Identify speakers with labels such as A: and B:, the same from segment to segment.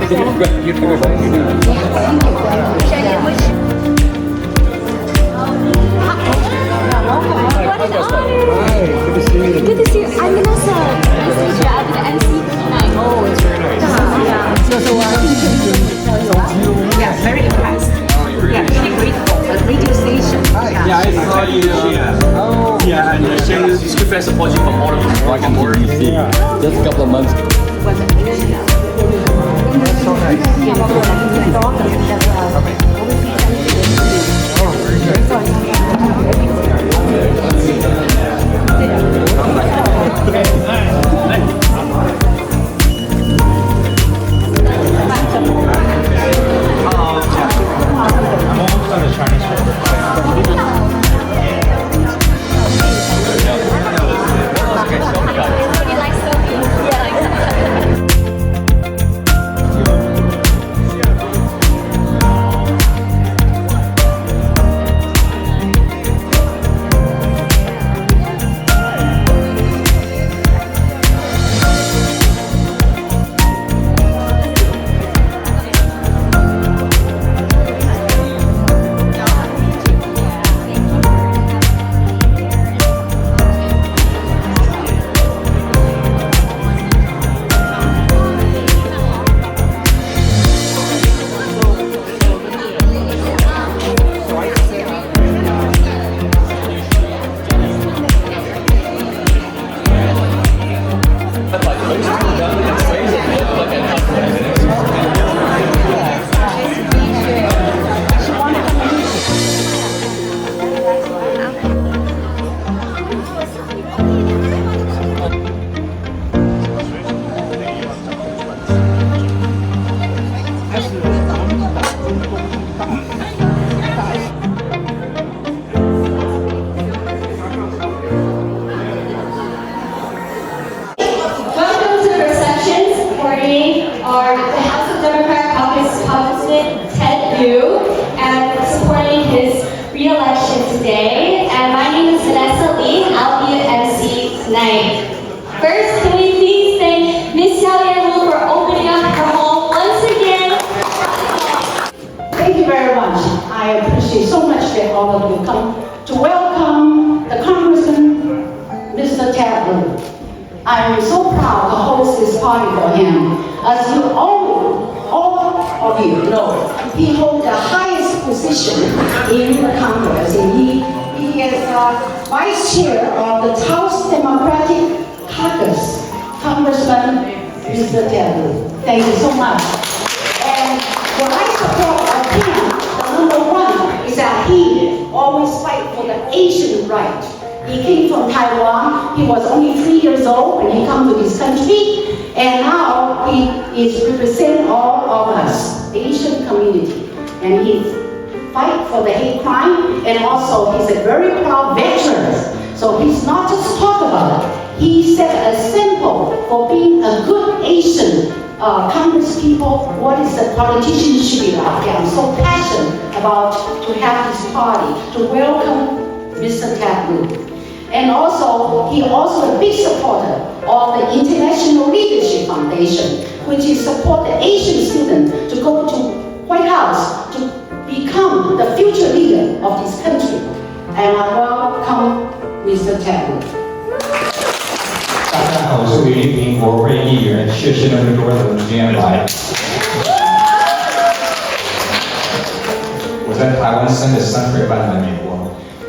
A: Good to see you.
B: Good to see you. I'm Vanessa. Nice to meet you. I'll be the MC tonight.
A: Oh, it's very nice.
C: Yeah, very impressed. Yeah, really grateful. A radio station.
D: Yeah, I saw you.
A: Oh,
D: Yeah, and she's good friends support you from all of us.
E: Welcome to DC. Just a couple of months.
C: Was it?
A: that's so nice. Oh, very good.
D: I'm almost on the Chinese
B: Everybody likes Sophie. Yeah.
F: Welcome to the reception coordinating are the House of Democrat Caucus Congressman Ted Lieu and supporting his re-election today. And my name is Vanessa Lee and I'll be the MC tonight. First, can we please thank Miss SHIAO-YEN for opening up her home once again.
G: Thank you very much. I appreciate so much that all of you come to welcome the Congressman, Mr. Ted Lieu. I am so proud to host this party for him. As you all of you know, he holds the highest position in the Congress, and he is vice chair of the House Democratic Caucus. Congressman Mr. Ted Lieu. Thank you so much. And what I support of him, the number one, is that he always fight for the Asian right. He came from Taiwan. He was only 3 years old when he came to this country, and now he is representing all of us, Asian community, and he fight for the hate crime, and also he's a very proud veteran. So he's not just talk about it. He set a symbol for being a good Asian Congress people. What is the politician should be like? I'm so passionate about to have this party to welcome Mr. Ted Lieu. And also, he also a big supporter of the International Leadership Foundation, which is support the Asian student to go to White House to become the future leader of this country. And I welcome Mr. Ted Lieu.
D: 大家好，我是李玉平，国会议员，谢谢那么多人今天来。我在台湾生了3岁半在美国。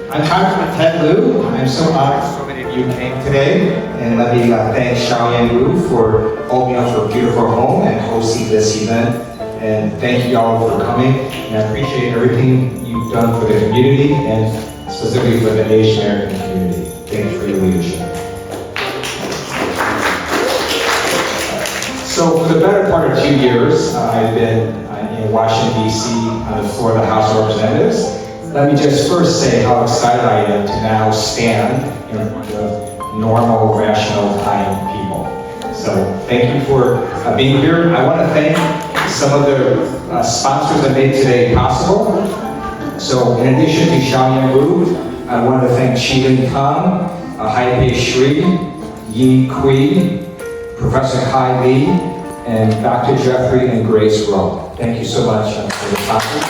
D: I'm Congressman Ted Lieu. I'm so honored so many of you came today, and let me thank SHIAO-YEN for opening up her beautiful home and hosting this event. And thank you all for coming. And I appreciate everything you've done for the community and specifically for the Asian American community. Thank you for your leadership. So for the better part of 2 years, I've been in Washington, D.C. on the floor of the House of Representatives. Let me just first say how excited I am to now stand in front of normal, rational, kind people. So thank you for being here. I want to thank some of the sponsors that made today possible. So in addition to SHIAO-YEN, I want to thank Chi-Lin Kang, Hai-Pei Shui, Yi Kui, Professor Kai Lee, and Dr. Jeffrey and Grace Rowe. Thank you so much for the conference.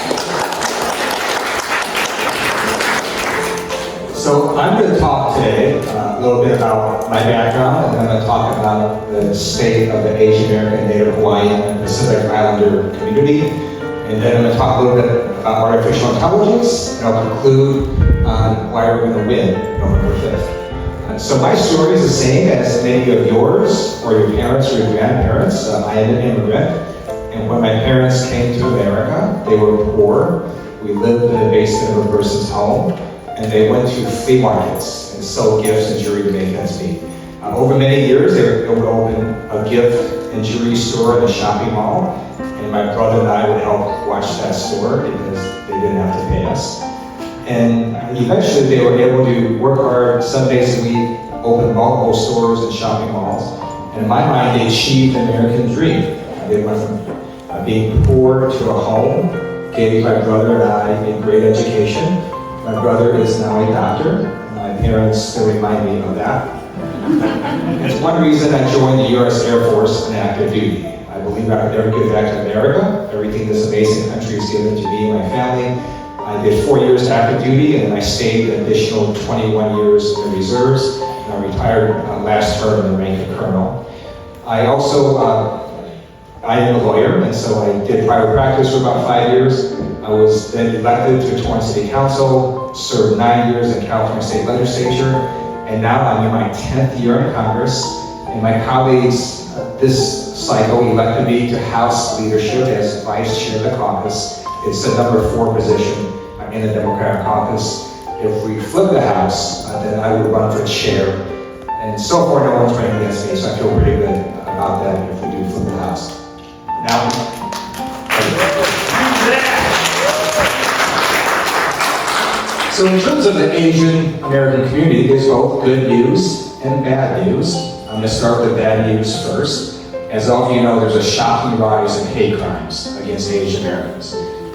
D: So I'm going to talk today a little bit about my background, and then I'm going to talk about the state of the Asian American, Native Hawaiian, and Pacific Islander community. And then I'm going to talk a little bit about artificial intelligence, and I'll conclude on why we're going to win November 5th. So my story is the same as many of yours, or your parents or your grandparents. I am an immigrant, and when my parents came to America, they were poor. We lived in the basement of a person's home, and they went to flea markets and sold gifts and jewelry to make ends meet. Over many years, they would open a gift and jewelry store in the shopping mall, and my brother and I would help watch that store because they didn't have to pay us. And eventually, they were able to work hard some days a week, open multiple stores and shopping malls, and in my mind, they achieved the American dream. They went from being poor to a home, gave my brother and I a great education. My brother is now a doctor. My parents still remind me of that. It's one reason I joined the U.S. Air Force in active duty. I believe I could never give back to America. Everything this amazing country has given to me and my family. I did 4 years active duty, and then I stayed an additional 21 years in the reserves. And I retired last term in the rank of colonel. I also, I am a lawyer, and so I did private practice for about 5 years. I was then elected to Torrance City Council, served 9 years in California State Legislature, and now I'm in my 10th year in Congress. And my colleagues this cycle elected me to House leadership as Vice Chair of the caucus. It's the number 4 position in the Democratic caucus. If we flip the House, then I would run for chair. And so far, no one's running against me, so I feel pretty good about that if we do flip the House. Now, so in terms of the Asian American community, there's both good news and bad news. I'm going to start with the bad news first. As all of you know, there's a shocking rise in hate crimes against Asian Americans.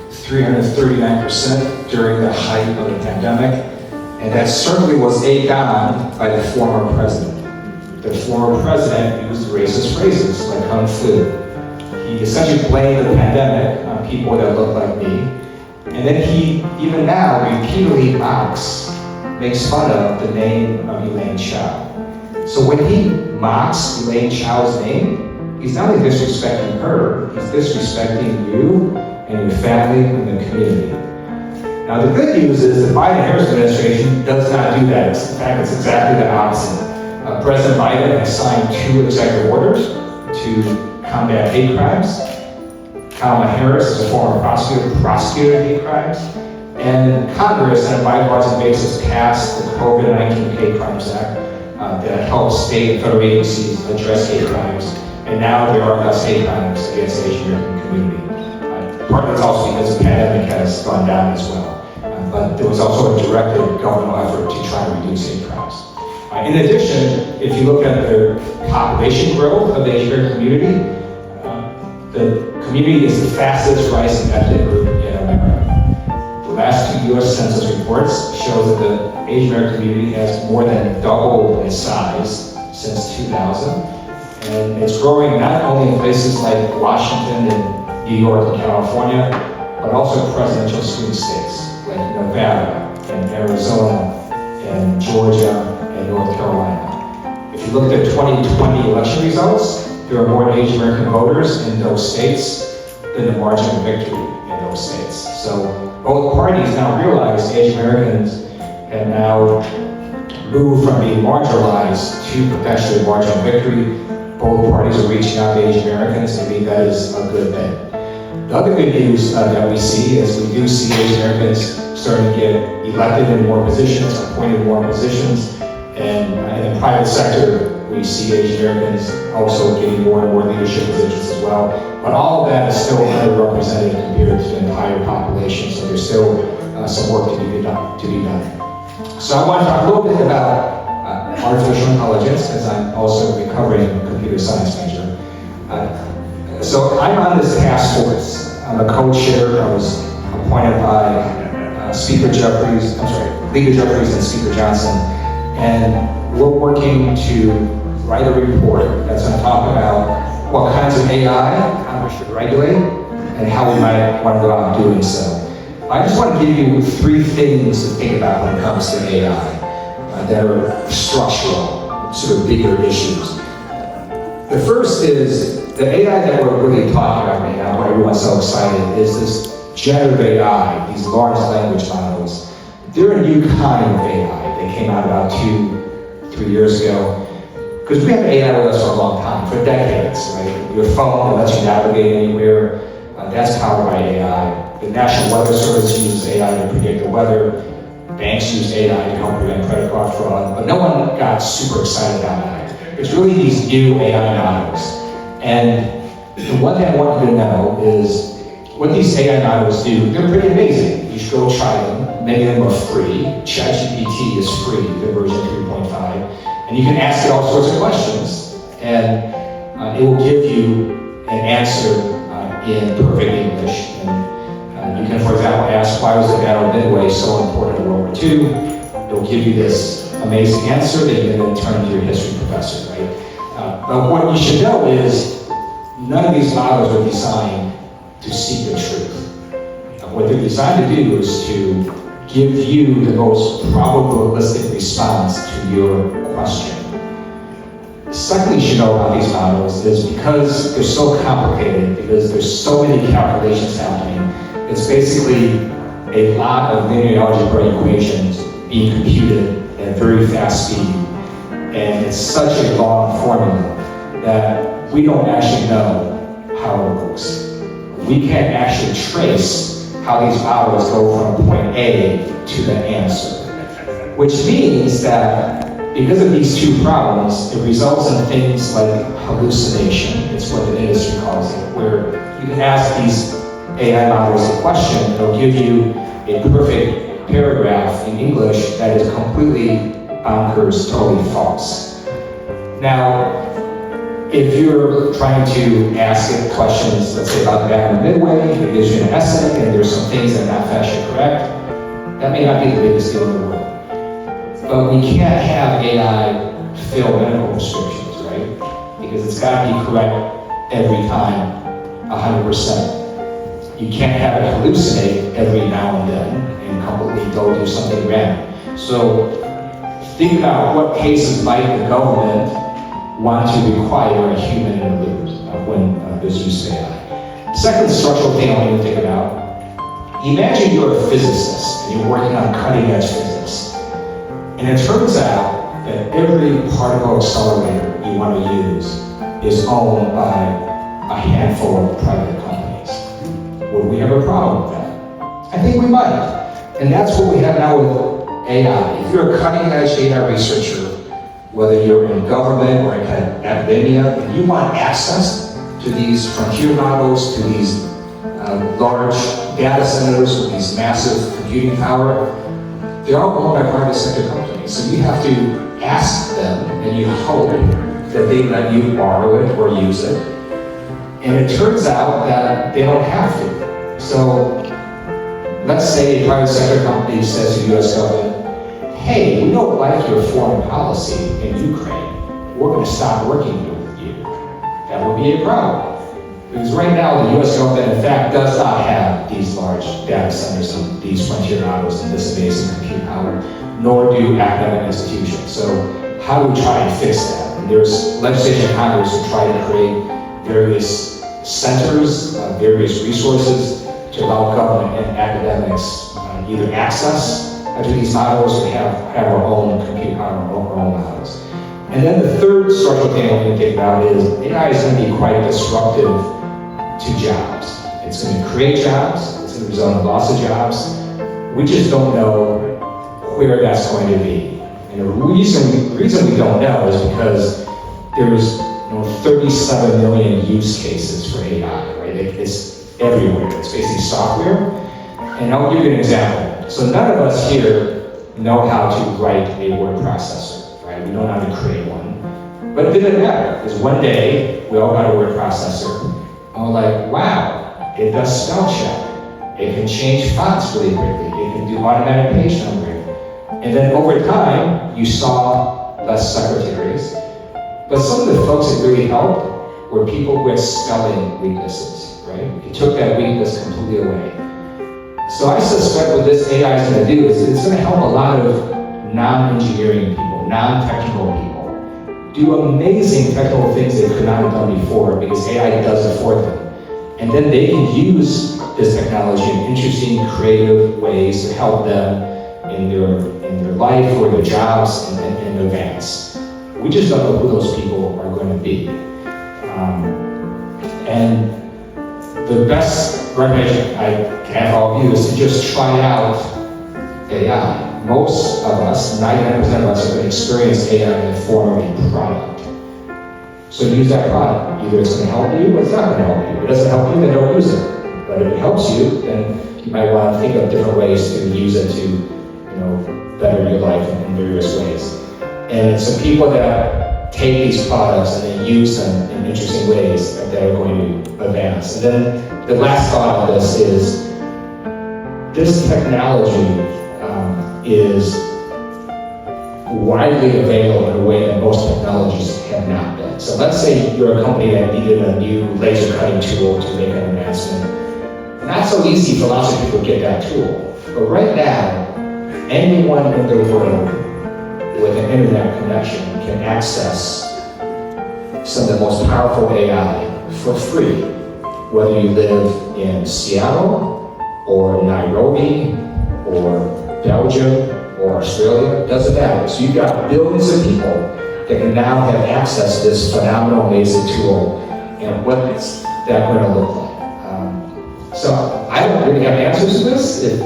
D: 339% during the height of the pandemic, and that certainly was egged on by the former president. The former president used racist phrases like Kung Flu. He essentially blamed the pandemic on people that look like me. And then he, even now, repeatedly makes fun of the name of Elaine Chao. So when he mocks Elaine Chao's name, he's not only disrespecting her, he's disrespecting you and your family and the community. Now the good news is the Biden-Harris administration does not do that. In fact, it's exactly the opposite. President Biden has signed 2 executive orders to combat hate crimes. Kamala Harris is a former prosecutor of hate crimes, and Congress on a bipartisan basis passed the COVID-19 Hate Crimes Act that helps state and federal agencies address hate crimes, and now there are less hate crimes against the Asian American community. Part of it's also because the pandemic has gone down as well, but there was also a directed governmental effort to try to reduce hate crimes. In addition, if you look at the population growth of the Asian American community, the community is the fastest rising ethnic group in America. The last 2 U.S. Census reports show that the Asian American community has more than doubled its size since 2000. And it's growing not only in places like Washington and New York and California, but also presidential swing states like Nevada and Arizona and Georgia and North Carolina. If you look at the 2020 election results, there are more Asian American voters in those states than the margin of victory in those states. So both parties now realize Asian Americans have now moved from being marginalized to potentially margin of victory. Both parties are reaching out to Asian Americans, and I think that is a good thing. The other good news that we see is we do see Asian Americans starting to get elected in more positions, appointed in more positions, and in the private sector, we see Asian Americans also getting more and more leadership positions as well. But all of that is still underrepresented compared to the entire population, so there's still some work to be done. So I want to talk a little bit about artificial intelligence, as I'm also a recovering computer science major. So I'm on this task force. I'm a co-chair. I was appointed by Leader Jeffries and Speaker Johnson, and we're working to write a report that's going to talk about what kinds of AI Congress should regulate, and how we might want to go out doing so. I just want to give you 3 things to think about when it comes to AI that are structural, sort of bigger issues. The first is the AI that we're really talking about right now, why everyone's so excited, is this generative AI, these large language models. They're a new kind of AI. They came out about 2-3 years ago. Because we have AI with us for a long time, for decades, right? Your phone lets you navigate anywhere. That's powered by AI. The National Weather Service uses AI to predict the weather. Banks use AI to help prevent credit card fraud. But no one got super excited about that. It's really these new AI models. And the one thing I want you to know is what these AI models do, they're pretty amazing. You should go try them. Many of them are free. ChatGPT is free, the version 3.5. And you can ask it all sorts of questions, and it will give you an answer in perfect English. And you can, for example, ask, why was the Battle of Midway so important in World War II? It will give you this amazing answer that you can then turn to your history professor, right? But what you should know is none of these models are designed to seek the truth. What they're designed to do is to give you the most probabilistic response to your question. Secondly, you should know about these models is because they're so complicated, because there's so many calculations happening, it's basically a lot of linear algebra equations being computed at very fast speed. And it's such a long formula that we don't actually know how it works. We can't actually trace how these models go from point A to the answer. Which means that because of these 2 problems, it results in things like hallucination. It's what the industry calls it, where you can ask these AI models a question, it'll give you a perfect paragraph in English that is completely bonkers, totally false. Now, if you're trying to ask it questions, let's say about the Battle of Midway, it gives you an essay, and there's some things that are not factually correct, that may not be the biggest deal in the world. But we can't have AI fill medical prescriptions, right? Because it's got to be correct every time, 100%. You can't have it hallucinate every now and then and completely go do something random. So think about what cases might the government want to require a human in the loop when there's use of AI. Second structural thing I want you to think about, imagine you're a physicist and you're working on cutting edge physics. And it turns out that every particle accelerator you want to use is owned by a handful of private companies. Would we have a problem with that? I think we might. And that's what we have now with AI. If you're a cutting edge AI researcher, whether you're in government or in academia, and you want access to these frontier models, to these large data centers with these massive computing power, they're all owned by private sector companies. So you have to ask them, and you hope that they let you borrow it or use it. And it turns out that they don't have to. So let's say a private sector company says to the US government, hey, we don't like your foreign policy in Ukraine. We're going to stop working with you. That would be a problem. Because right now, the US government, in fact, does not have these large data centers and these frontier models and this amazing compute power, nor do academic institutions. So how do we try and fix that? And there's legislation in Congress to try to create various centers, various resources to allow government and academics either access to these models or have our own compute power, our own models. And then the third structural thing I want you to think about is AI is going to be quite disruptive to jobs. It's going to create jobs, it's going to result in loss of jobs. We just don't know where that's going to be. And the reason we don't know is because there's 37 million use cases for AI, right? It's everywhere. It's basically software. And I'll give you an example. So none of us here know how to write a word processor, right? We don't know how to create one. But it didn't matter, because one day we all got a word processor. And we're like, wow, it does spell check. It can change fonts really quickly. It can do automatic page numbering. And then over time, you saw less secretaries. But some of the folks that really helped were people with spelling weaknesses, right? You took that weakness completely away. So I suspect what this AI is going to do is it's going to help a lot of non-engineering people, non-technical people, do amazing technical things they could not have done before because AI does it for them. And then they can use this technology in interesting, creative ways to help them in their life or their jobs and advance. We just don't know who those people are going to be. And the best recommendation I can have for all of you is to just try out AI. Most of us, 99% of us, are going to experience AI in the form of a product. So use that product. Either it's going to help you or it's not going to help you. If it doesn't help you, then don't use it. But if it helps you, then you might want to think of different ways to use it to, better your life in various ways. And it's the people that take these products and then use them in interesting ways that are going to advance. And then the last thought of this is this technology is widely available in a way that most technologies have not been. So let's say you're a company that needed a new laser cutting tool to make an advancement. Not so easy for lots of people to get that tool. But right now, anyone in the world with an internet connection can access some of the most powerful AI for free, whether you live in Seattle or Nairobi or Belgium or Australia, doesn't matter. So you've got billions of people that can now have access to this phenomenal, amazing tool, and what's that going to look like? So I don't really have answers to this. If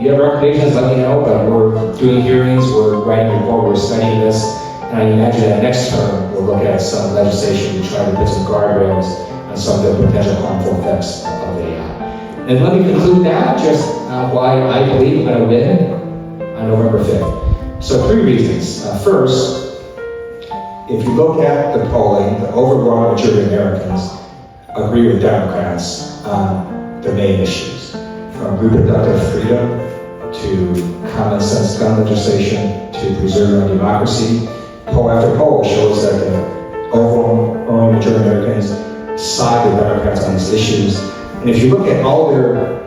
D: you have recommendations, let me know, but we're doing hearings, we're writing a report, we're studying this, and I imagine that next term we'll look at some legislation to try to put some guardrails on some of the potential harmful effects of AI. And let me conclude that, just why I believe we're going to win on November 5th. So 3 reasons. First, if you look at the polling, the overwhelming majority of Americans agree with Democrats on the main issues, from reproductive freedom to common sense gun legislation to preserving our democracy. Poll after poll shows that the overwhelming majority of Americans side with Democrats on these issues. And if you look at all their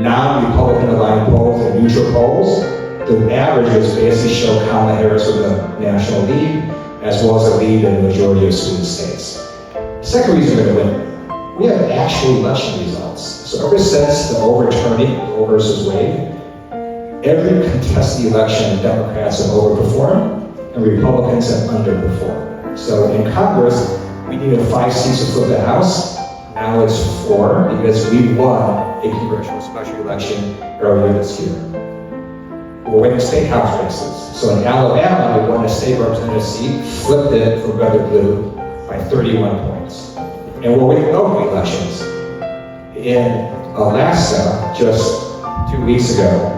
D: non-Republican aligned polls and neutral polls, the averages basically show Kamala Harris with the National Lead, as well as a lead in the majority of swing states. The second reason we're going to win, we have actual election results. So ever since the overturning, Roe versus Wade, every contested election, Democrats have overperformed and Republicans have underperformed. So in Congress, we needed 5 seats to flip the House. Now it's 4 because we won a congressional special election earlier this year. We're winning state House races. So in Alabama, we won a state representative seat, flipped it for red or blue by 31 points. And we're winning local elections. In Alaska, just 2 weeks ago,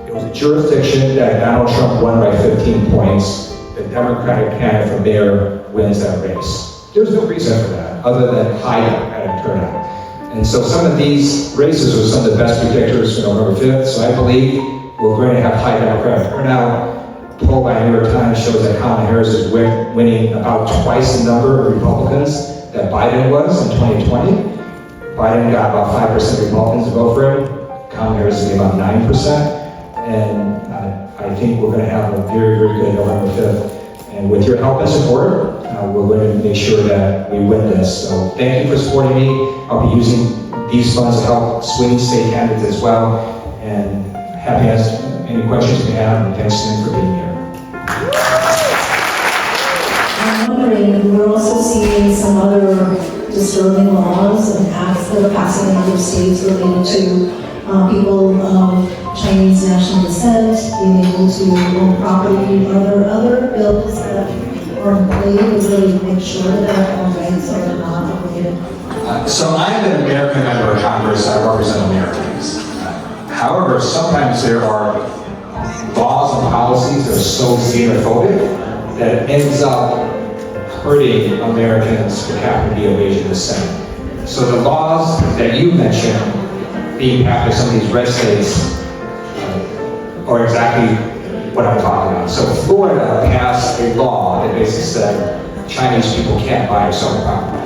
D: it was a jurisdiction that Donald Trump won by 15 points. The Democratic candidate for mayor wins that race. There's no reason for that, other than high Democratic turnout. And so some of these races are some of the best predictors for November 5th. So I believe we're going to have high Democratic turnout. A poll by New York Times shows that Kamala Harris is winning about twice the number of Republicans that Biden was in 2020. Biden got about 5% Republicans to vote for him. Kamala Harris is getting about 9%. And I think we're going to have a very, very good November 5th. And with your help and support, we're going to make sure that we win this. So thank you for supporting me. I'll be using these funds to help swing state candidates as well. And happy to answer any questions you have, and thanks again for being here.
H: I'm wondering, we're also seeing some other disturbing laws and acts that are passing in other states related to people of Chinese national descent being able to own property. Are there other bills that are in play to really make sure that our rights are not obligated?
D: So I'm an American member of Congress. I represent Americans. However, sometimes there are laws and policies that are so xenophobic that it ends up hurting Americans who happen to be of Asian descent. So the laws that you mentioned being passed in some of these red states are exactly what I'm talking about. So Florida passed a law that basically said Chinese people can't buy or sell property.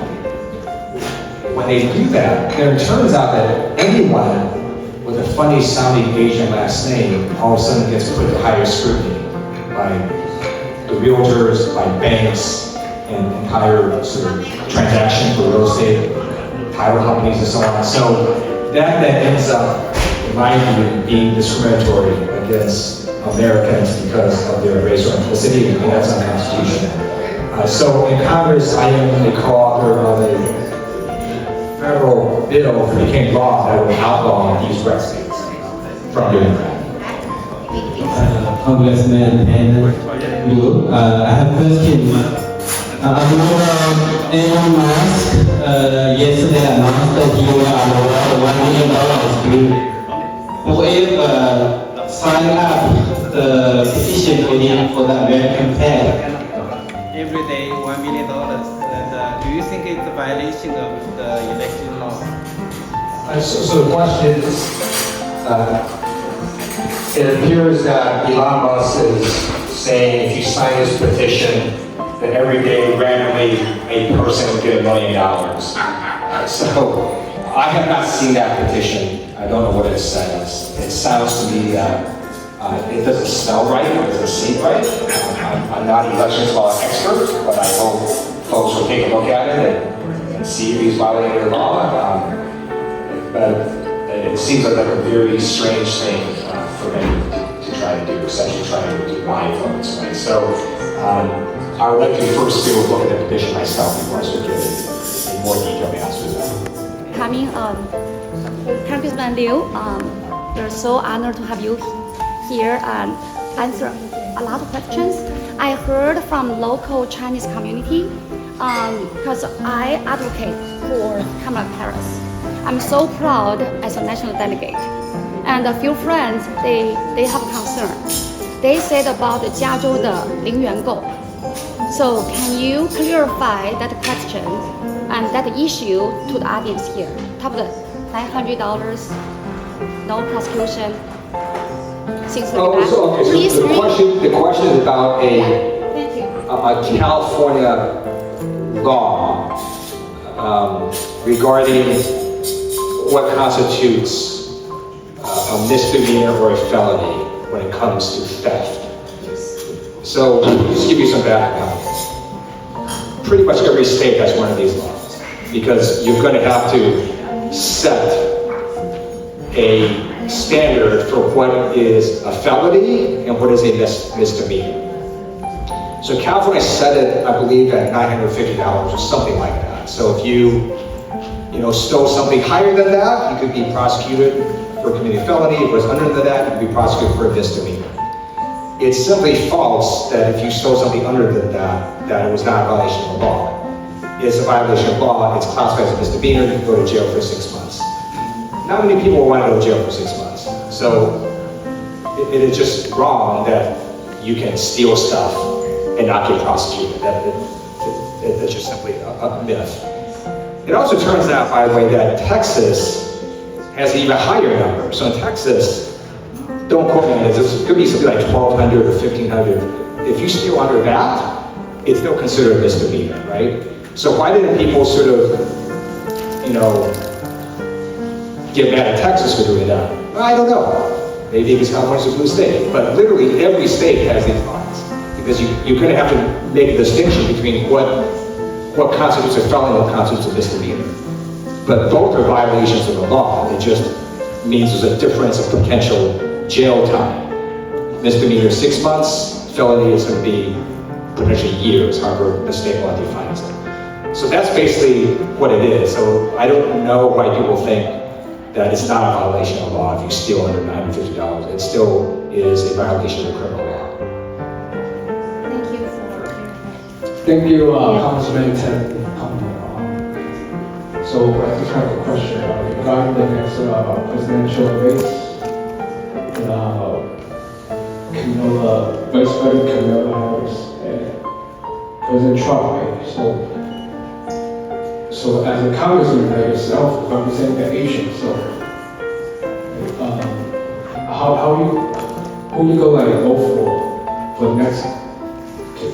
D: When they do that, then it turns out that anyone with a funny sounding Asian last name all of a sudden gets put to higher scrutiny by the realtors, by banks, and higher sort of transactions for real estate, title companies and so on. So that then ends up, in my view, being discriminatory against Americans because of their race or ethnicity, and that's unconstitutional. So in Congress, I am the co-author of a federal bill that became law that would outlaw these red states from doing that.
I: Congressman and Lieu, I have a question. Elon Musk yesterday announced that he will award $1 million to whoever sign up the petition for the American flag.
J: Every day $1 million. And do you think it's a violation of the election law?
D: So the question is, it appears that Elon Musk is saying if you sign this petition, that every day randomly a person will get $1 million. So I have not seen that petition. I don't know what it says. It sounds to me that it doesn't smell right, it doesn't seem right. I'm not an elections law expert, but I hope folks will take a look at it and see if he's violated the law. But it seems like a very strange thing for many to try to do, essentially trying to do mind votes, right? So I would like to first do a look at the petition myself before I start giving in more detailed answers to that.
B: Coming Congressman Liu, we're so honored to have you here and answer a lot of questions. I heard from local Chinese community because I advocate for Kamala Harris. I'm so proud as a national delegate. And a few friends, they have concern. They said about 加州的零元购. So can you clarify that question and that issue to the audience here? Top the $900, no prosecution, things like that.
D: So
B: Please
D: the question is about
B: Thank you.
D: a California law regarding what constitutes a misdemeanor or a felony when it comes to theft. So, just to give you some background. Pretty much every state has one of these laws because you're going to have to set a standard for what is a felony and what is a misdemeanor. So California set it, I believe, at $950 or something like that. So if you stole something higher than that, you could be prosecuted for committing a felony. If it was under that, you could be prosecuted for a misdemeanor. It's simply false that if you stole something under that it was not a violation of the law. It's a violation of law, it's classified as a misdemeanor, you can go to jail for 6 months. Not many people want to go to jail for 6 months. So it is just wrong that you can steal stuff and not get prosecuted. That's just simply a myth. It also turns out, by the way, that Texas has an even higher number. So in Texas, don't quote me on this, this could be something like $1,200 or $1,500. If you steal under that, it's still considered a misdemeanor, right? So why didn't people sort of, get mad at Texas for doing that? Well, I don't know. Maybe because California's a blue state, but literally every state has these laws because you're going to have to make a distinction between what constitutes a felony and what constitutes a misdemeanor. But both are violations of the law. It just means there's a difference of potential jail time. Misdemeanor 6 months, felony is going to be potentially years, however the state law defines it. So that's basically what it is. So I don't know why people think that it's not a violation of the law if you steal under $950. It still is a violation of the criminal law.
B: Thank you for
K: Thank you, Congressman Ted. So I just have a question regarding the next presidential race. Vice President Kamala Harris and President Trump, right? So as a congressman like yourself, representing the Asians, so who you go vote for the next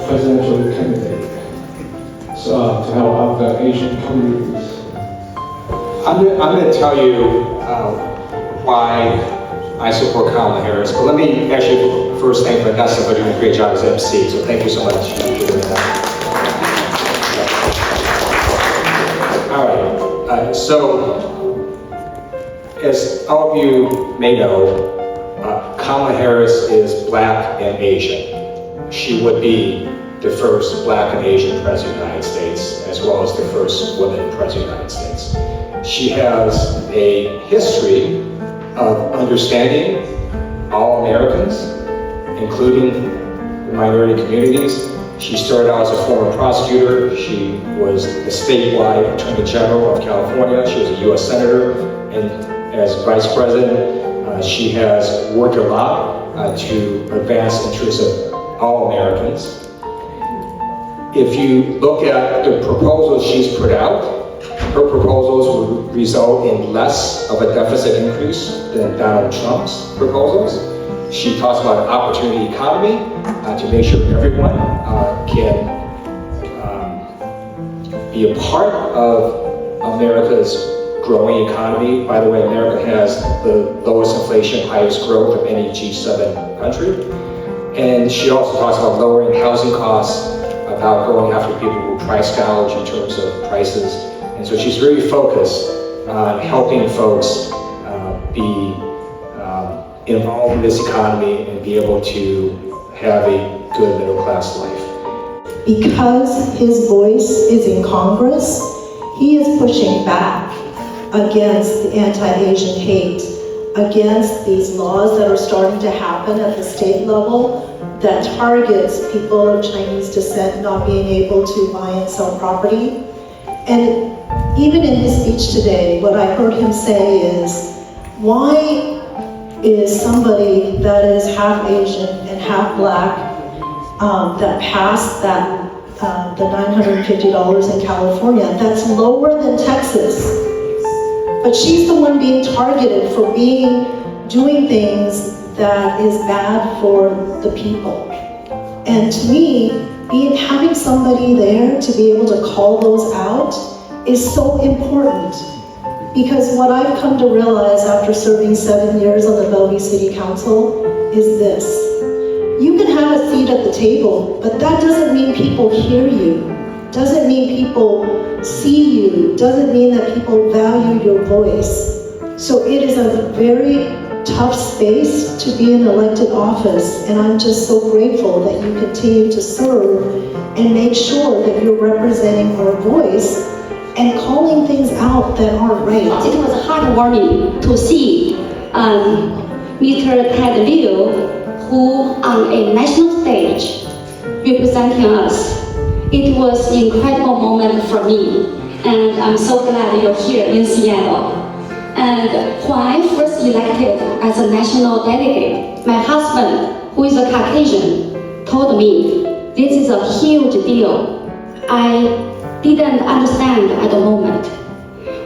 K: presidential candidate? to help out the Asian communities.
D: I'm going to tell you why I support Kamala Harris, but let me actually first thank Vanessa for doing a great job as MC, so thank you so much for doing that. All right, so as all of you may know, Kamala Harris is Black and Asian. She would be the first Black and Asian president of the United States, as well as the first woman president of the United States. She has a history of understanding all Americans, including the minority communities. She started out as a former prosecutor. She was the statewide Attorney General of California. She was a U.S. Senator, and as Vice President, she has worked a lot to advance the interests of all Americans. If you look at the proposals she's put out, her proposals would result in less of a deficit increase than Donald Trump's proposals. She talks about an opportunity economy to make sure everyone can be a part of America's growing economy. By the way, America has the lowest inflation, highest growth of any G7 country. And she also talks about lowering housing costs, about going after people who price gouge in terms of prices. And so she's very focused on helping folks be involved in this economy and be able to have a good middle-class life.
H: Because his voice is in Congress, he is pushing back against the anti-Asian hate, against these laws that are starting to happen at the state level that targets people of Chinese descent not being able to buy and sell property. And even in his speech today, what I heard him say is, why is somebody that is half Asian and half Black that passed that the $950 in California, that's lower than Texas. But she's the one being targeted for doing things that is bad for the people. And to me, having somebody there to be able to call those out is so important. Because what I've come to realize after serving 7 years on the Bellevue City Council is this. You can have a seat at the table, but that doesn't mean people hear you. Doesn't mean people see you. Doesn't mean that people value your voice. So it is a very tough space to be in elected office, and I'm just so grateful that you continue to serve and make sure that you're representing our voice and calling things out that aren't right.
B: It was heartwarming to see Mr. Ted Lieu, who on a national stage representing us. It was an incredible moment for me, and I'm so glad you're here in Seattle. And when I first elected as a national delegate, my husband, who is a Caucasian, told me this is a huge deal. I didn't understand at the moment.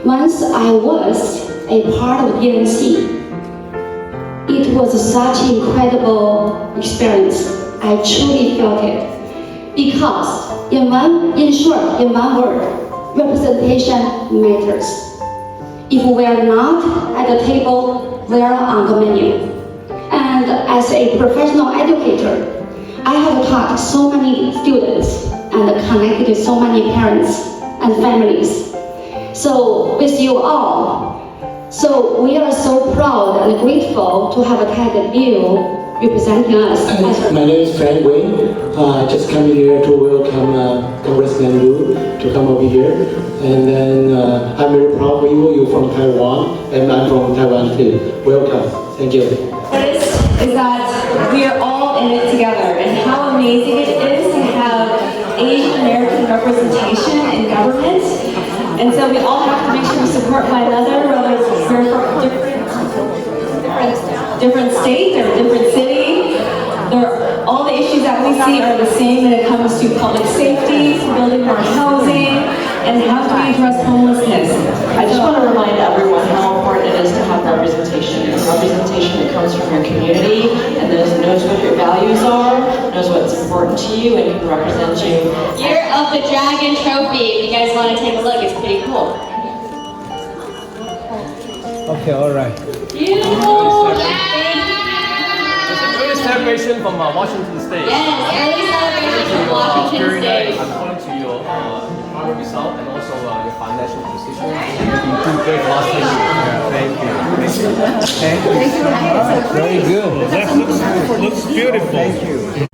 B: Once I was a part of DNC, it was such an incredible experience. I truly felt it. Because in one word, representation matters. If we are not at the table, we are on the menu. And as a professional educator, I have taught so many students and connected with so many parents and families. So with you all, so we are so proud and grateful to have Ted Lieu representing us.
L: My name is Frank Wayne. Just coming here to welcome Congressman Lieu to come over here. And then I'm very proud of you. You're from Taiwan, and I'm from Taiwan too. Welcome. Thank you.
F: Is that we are all in it together, and how amazing it is to have Asian American representation in government. And so we all have to make sure we support one another, whether we're from different states or different city. All the issues that we see are the same when it comes to public safety, building more housing, and how do we address homelessness.
C: I just want to remind everyone how important it is to have representation. And representation that comes from your community and knows what your values are, knows what's important to you, and can represent you.
F: Year of the Dragon Trophy. If you guys want to take a look, it's pretty cool.
K: Okay, all right.
F: Beautiful.
E: Early celebration from Washington State.
F: Yes, early celebration from Washington State.
E: According to your power result and also your financial position, you do great last year.
K: Thank you. Thank you. Very good.
A: That looks beautiful. Thank you.